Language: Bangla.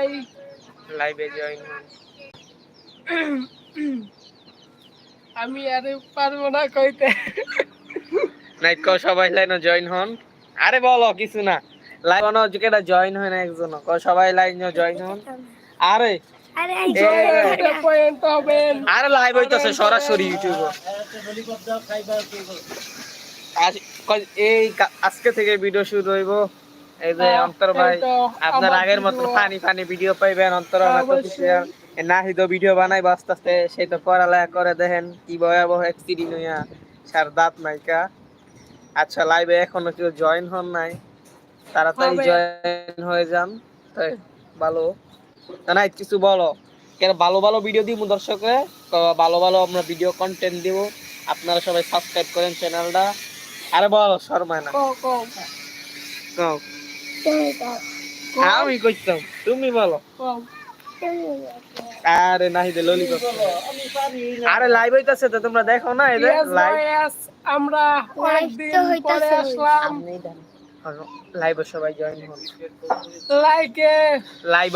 সবাই লাইভে জয়েন হন। আমি আরে পারবো না কইতে। নাই কো সবাই লাইনে জয়েন হন। আরে বলো কিছু না, লাইভ অন যেটা জয়েন হয় না একজন কো সবাই লাইনে জয়েন হন। আরে পয়েন্ট হবেন। আরে লাইভ হইতাছে সরাসরি ইউটিউবে। এই আজকে থেকে ভিডিও শুরু হইব। এই যে অন্তর ভাই আপনার আগের মতো ফানি ফানি ভিডিও পাইবেন। অন্তর নাহিদ ভিডিও বানাইবো আস্তে আস্তে, সেই তো পড়ালেখা করে দেখেন কি ভয়াবহ অ্যাক্সিডেন্ট হইয়া সার দাঁত নাইকা। আচ্ছা লাইভে এখনো কেউ জয়েন হন নাই, তাড়াতাড়ি জয়েন হয়ে যান। ভালো না কিছু বলো, কেন ভালো ভালো ভিডিও দিব দর্শকরা, ভালো ভালো আমরা ভিডিও কন্টেন্ট দিব, আপনারা সবাই সাবস্ক্রাইব করেন চ্যানেলটা। আরে বলো শর্মা না, আমি কইতাম তুমি বলো। আরে নাহি দে ললি কর, আরে লাইভ হইতাছে তো তোমরা দেখো না। এই যে লাইভ আমরা অনেকদিন পরে আসলাম। লাইভে সবাই জয়েন হন, লাইকে লাইভ